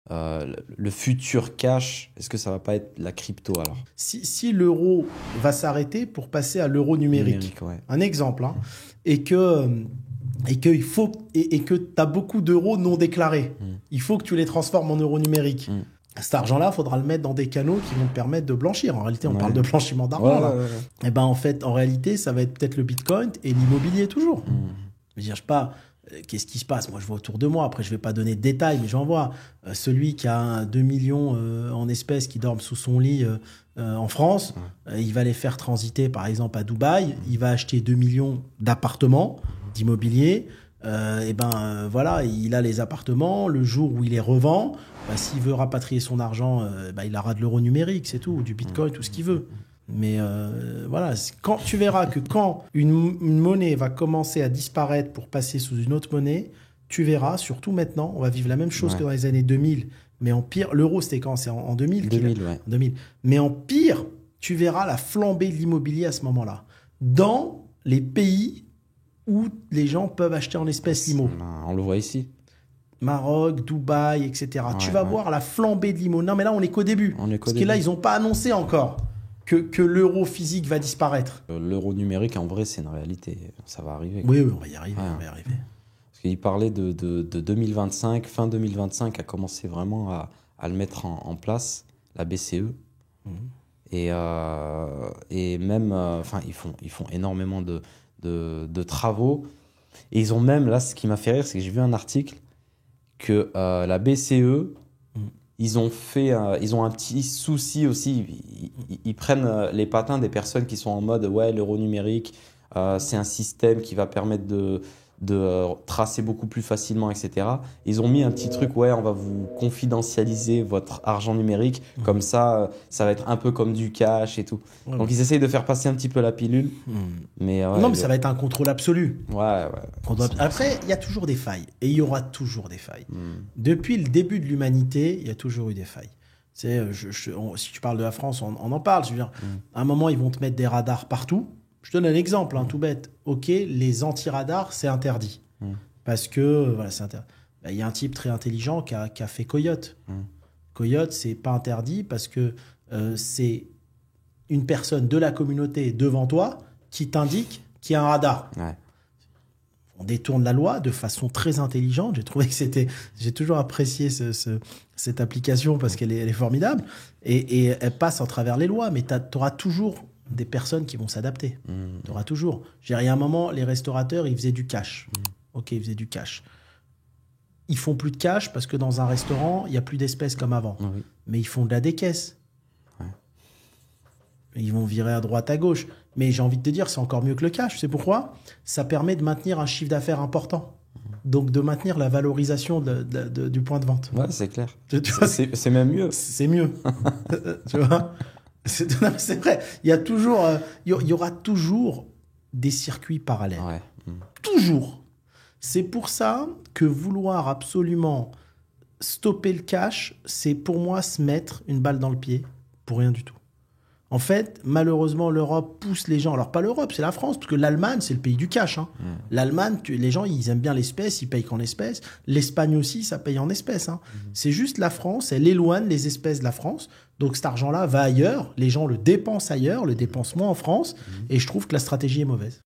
le futur cash, est-ce que ça va pas être la crypto alors? Si l'euro va s'arrêter pour passer à l'euro numérique, Ouais. un exemple, hein, et que tu as beaucoup d'euros non déclarés, il faut que tu les transformes en euros numériques. Cet argent-là, il faudra le mettre dans des canaux qui vont te permettre de blanchir. En réalité, on parle de blanchiment d'argent. Là. Et ben, en fait, en réalité, ça va être peut-être le Bitcoin et l'immobilier toujours. Je veux dire, je sais pas, qu'est-ce qui se passe? Moi, je vois autour de moi. Après, je vais pas donner de détails, mais j'en vois. Celui qui a 2 millions en espèces qui dorment sous son lit en France, il va les faire transiter, par exemple, à Dubaï. Il va acheter 2 millions d'appartements, d'immobilier. Voilà, il a les appartements. Le jour où il les revend, s'il veut rapatrier son argent, il aura de l'euro numérique, c'est tout, ou du bitcoin, tout ce qu'il veut. Mais voilà, quand tu verras que quand une monnaie va commencer à disparaître pour passer sous une autre monnaie, tu verras, surtout maintenant, on va vivre la même chose que dans les années 2000, mais en pire. L'euro, c'était quand? C'est en 2000 2000. Mais en pire, tu verras la flambée de l'immobilier à ce moment-là. Dans les pays où les gens peuvent acheter en espèces l'immo. On le voit ici. Maroc, Dubaï, etc. Tu vas voir la flambée de l'immo. Non, mais là, on n'est qu'au début. Parce que là, ils n'ont pas annoncé encore que l'euro physique va disparaître. L'euro numérique, en vrai, c'est une réalité. Ça va arriver. Oui, on va y arriver. On va y arriver. Parce qu'il parlait de 2025, fin 2025, à commencer vraiment à le mettre en place, la BCE. Et même, ils font énormément de travaux. Et ils ont même, là, ce qui m'a fait rire, c'est que j'ai vu un article que la BCE, ils ont un petit souci aussi. Ils prennent les patins des personnes qui sont en mode l'euro numérique, c'est un système qui va permettre de tracer beaucoup plus facilement, etc. Ils ont mis un petit truc, on va vous confidentialiser votre argent numérique, comme ça va être un peu comme du cash et tout. Donc ils essayent de faire passer un petit peu la pilule. Mais ça va être un contrôle absolu. Après, il y a toujours des failles, et il y aura toujours des failles. Depuis le début de l'humanité, il y a toujours eu des failles. Si tu parles de la France, on en parle. Je veux dire, à un moment, ils vont te mettre des radars partout. Je te donne un exemple, tout bête. Ok, les anti-radars, c'est interdit. Parce que, c'est interdit. Il y a un type très intelligent qui a fait Coyote. Coyote, c'est pas interdit parce que c'est une personne de la communauté devant toi qui t'indique qu'il y a un radar. On détourne la loi de façon très intelligente. J'ai trouvé que j'ai toujours apprécié cette application parce qu'elle est formidable. Et elle passe en travers les lois, mais tu auras toujours des personnes qui vont s'adapter. Tu auras toujours. Il y a un moment, les restaurateurs, ils faisaient du cash. Ok, ils faisaient du cash. Ils font plus de cash parce que dans un restaurant, il n'y a plus d'espèces comme avant. Mais ils font de la décaisse. Ils vont virer à droite, à gauche. Mais j'ai envie de te dire, c'est encore mieux que le cash. C'est pourquoi ça permet de maintenir un chiffre d'affaires important. Donc, de maintenir la valorisation du point de vente. Ouais, c'est clair. C'est même mieux. C'est mieux. Tu vois ? C'est vrai. Il y aura toujours des circuits parallèles. Toujours. C'est pour ça que vouloir absolument stopper le cash, c'est pour moi se mettre une balle dans le pied pour rien du tout. En fait, malheureusement, l'Europe pousse les gens. Alors, pas l'Europe, c'est la France, parce que l'Allemagne, c'est le pays du cash. L'Allemagne, les gens, ils aiment bien l'espèce, ils payent qu'en espèces. L'Espagne aussi, ça paye en espèces. C'est juste la France, elle éloigne les espèces de la France. Donc, cet argent-là va ailleurs. Les gens le dépensent ailleurs, le dépensent moins en France. Et je trouve que la stratégie est mauvaise.